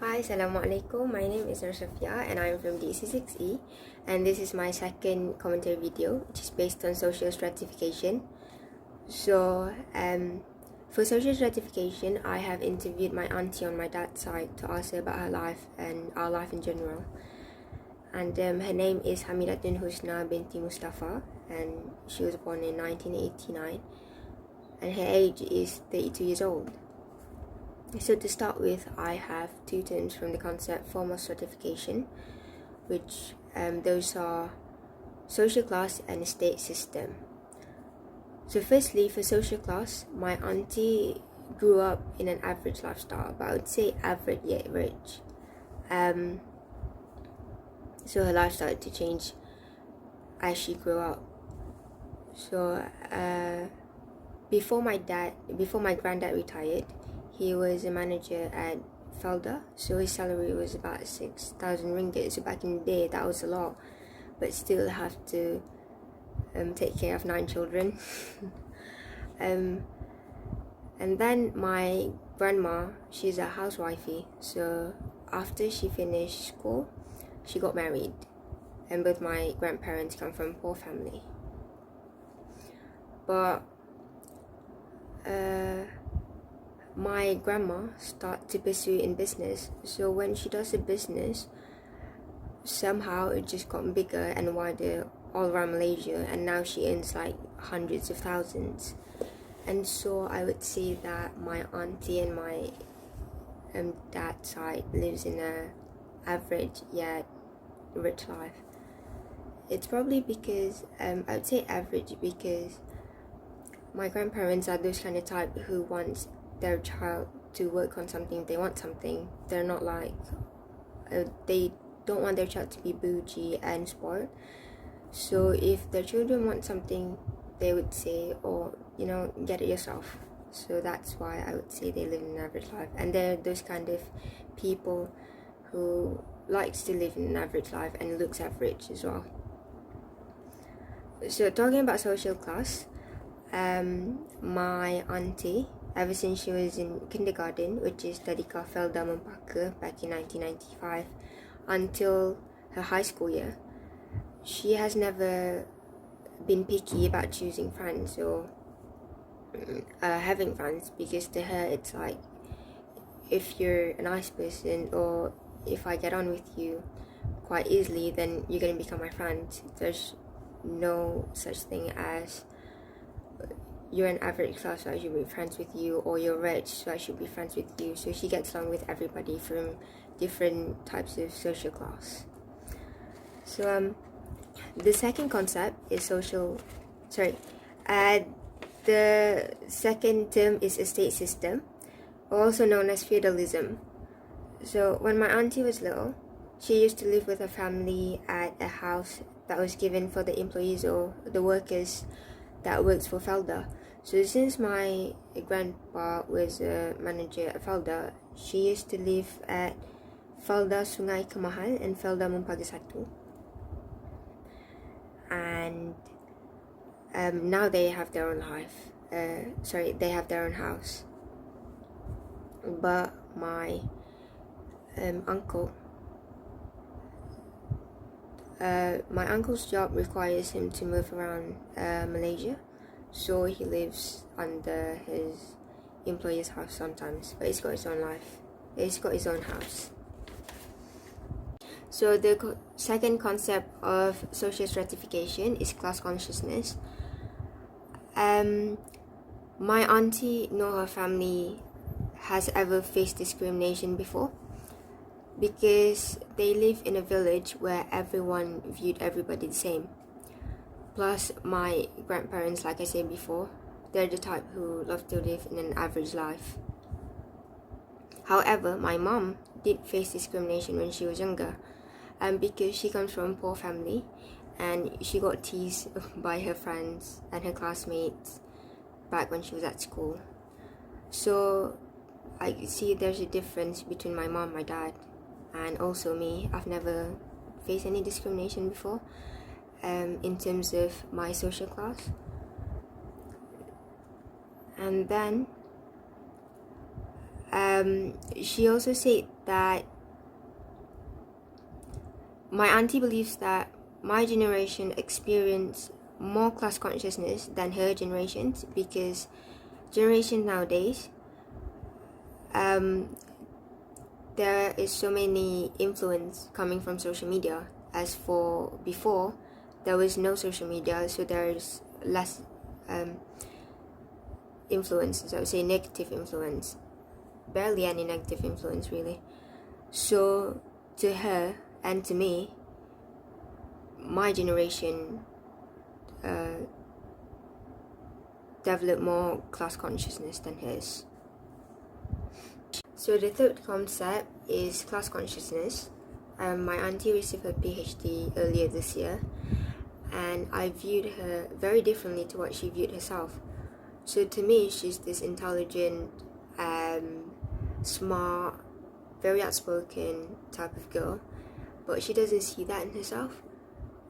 Hi, Assalamualaikum. My name is Nursofiyah and I'm from DC6E, and this is my second commentary video, which is based on social stratification. So, for social stratification, I have interviewed my auntie on my dad's side to ask her about her life and our life in general. And her name is Hamidatun Husna binti Mustafa, and she was born in 1989, and her age is 32 years old. So to start with, I have two terms from the concept formal stratification, which those are social class and state system. So firstly, for social class, my auntie grew up in an average lifestyle, but I would say average yet rich. So her life started to change as she grew up. So before my granddad retired, he was a manager at Felda, so his salary was about 6,000 ringgit. So back in the day, that was a lot, but still have to take care of 9 children. And then my grandma, she's a housewifey, so after she finished school, she got married, and both my grandparents come from poor family. But my grandma started to pursue in business, so when she does a business, somehow it just got bigger and wider all around Malaysia, and now she earns like hundreds of thousands. And so I would say that my auntie and my dad's side lives in a average yet rich life. It's probably because I would say average because my grandparents are those kind of type who wants their child to work on something if they want something. They're not like they don't want their child to be bougie and spoiled. So if their children want something, they would say, oh, get it yourself. So that's why I would say they live an average life, and they're those kind of people who likes to live in an average life and looks average as well. So talking about social class, my auntie, ever since she was in kindergarten, which is Tadika Felda Mempaka back in 1995, until her high school year, she has never been picky about choosing friends or having friends, because to her it's like, if you're a nice person or if I get on with you quite easily, then you're going to become my friend. There's no such thing as you're an average class, so I should be friends with you, or you're rich, so I should be friends with you. So she gets along with everybody from different types of social class. So the second concept is the second term is estate system, also known as feudalism. So when my auntie was little, she used to live with her family at a house that was given for the employees or the workers that works for Felda. So since my grandpa was a manager at Felda, she used to live at Felda Sungai Kemahal and Felda Mumpaga Satu. And now they have their own life. They have their own house. But my uncle, my uncle's job requires him to move around Malaysia, so he lives under his employer's house sometimes, but he's got his own life. He's got his own house. So the second concept of social stratification is class consciousness. My auntie nor her family has ever faced discrimination before, because they live in a village where everyone viewed everybody the same. Plus my grandparents, like I said before, they're the type who love to live in an average life. However, my mom did face discrimination when she was younger, because she comes from a poor family and she got teased by her friends and her classmates back when she was at school. So I see there's a difference between my mom, my dad, and also me. I've never faced any discrimination before in terms of my social class. And then she also said that my auntie believes that my generation experienced more class consciousness than her generations, because generation nowadays, there is so many influence coming from social media. As for before, there was no social media, so there's less influence. So I would say negative influence, barely any negative influence really. So to her and to me, my generation developed more class consciousness than hers. So the third concept is class consciousness. My auntie received her PhD earlier this year, and I viewed her very differently to what she viewed herself. So to me, she's this intelligent, smart, very outspoken type of girl, but she doesn't see that in herself.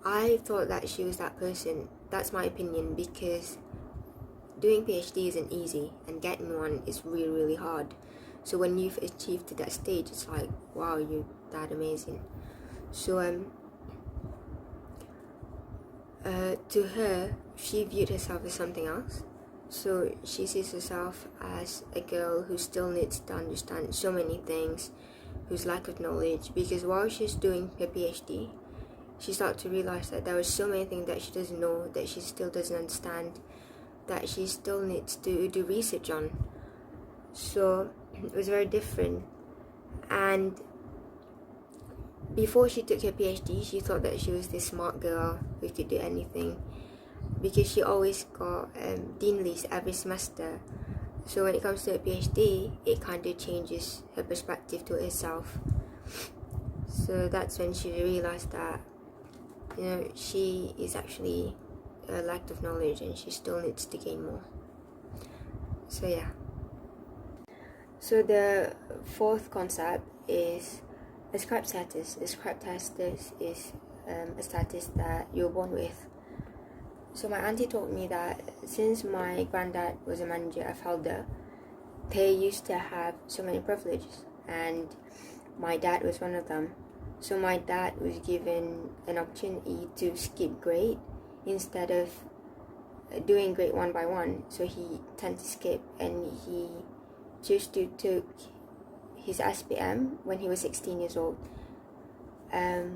I thought that she was that person. That's my opinion, because doing PhD isn't easy, and getting one is really, really hard. So when you've achieved to that stage, it's like, wow, you're that amazing. So to her, she viewed herself as something else. So she sees herself as a girl who still needs to understand so many things, whose lack of knowledge, because while she's doing her PhD, she started to realize that there were so many things that she doesn't know, that she still doesn't understand, that she still needs to do research on. So it was very different. And before she took her PhD, she thought that she was this smart girl who could do anything, because she always got dean list every semester. So when it comes to her PhD, it kind of changes her perspective to herself. So that's when she realized that, she is actually a lack of knowledge, and she still needs to gain more. So yeah. So the fourth concept is ascribed status. Ascribed status is a status that you're born with. So my auntie told me that since my granddad was a manager at Felder, they used to have so many privileges, and my dad was one of them. So my dad was given an opportunity to skip grade instead of doing grade one by one. So he tended to skip, and he chose to took his SPM when he was 16 years old,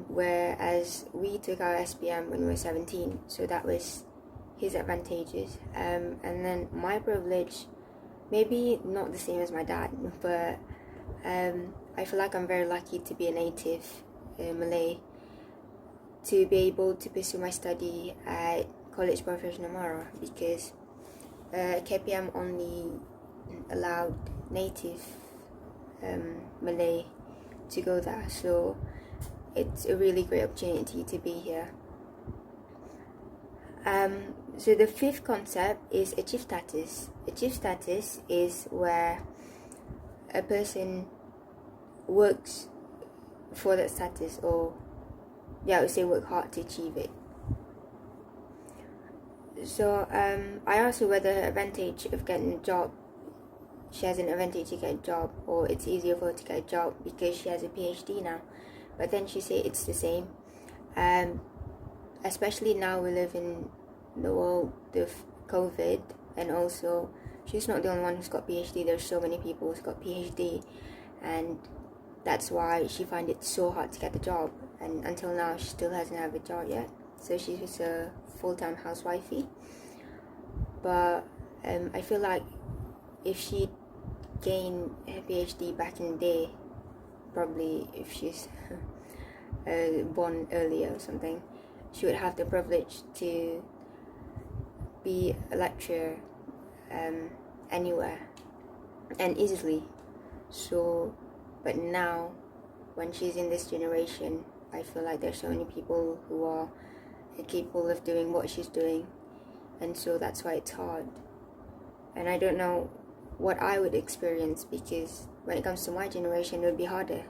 whereas we took our SPM when we were 17. So that was his advantages. And then my privilege, maybe not the same as my dad, but I feel like I'm very lucky to be a native Malay, to be able to pursue my study at College Professional Mara, because KPM only allowed native Malay to go there. So it's a really great opportunity to be here. So the fifth concept is achieve status. Achieve status is where a person works for that status, or I would say work hard to achieve it. So I asked her whether her advantage of getting a job, she has an advantage to get a job, or it's easier for her to get a job because she has a PhD now. But then she said it's the same. Especially now we live in the world of COVID, and also she's not the only one who's got PhD. There's so many people who's got PhD, and that's why she finds it so hard to get the job. And until now, she still hasn't had a job yet. So she's a full-time housewifey. But I feel like if she gained her PhD back in the day, probably if she's born earlier or something, she would have the privilege to be a lecturer anywhere and easily. So, but now, when she's in this generation, I feel like there's so many people who are capable of doing what she's doing, and so that's why it's hard. And I don't know what I would experience, because when it comes to my generation, it would be harder.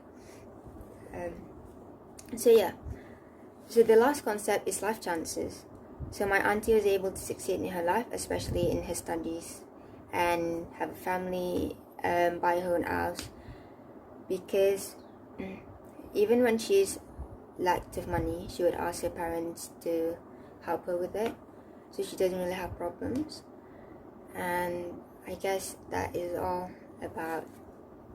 So the last concept is life chances. So my auntie was able to succeed in her life, especially in her studies, and have a family, buy her own house, because even when she's lacked of money, she would ask her parents to help her with it, so she doesn't really have problems. And I guess that is all about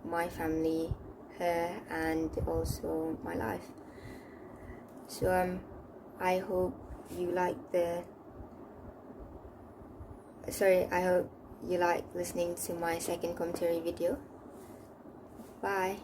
my family, her, and also my life. So I hope you like I hope you like listening to my second commentary video. Bye.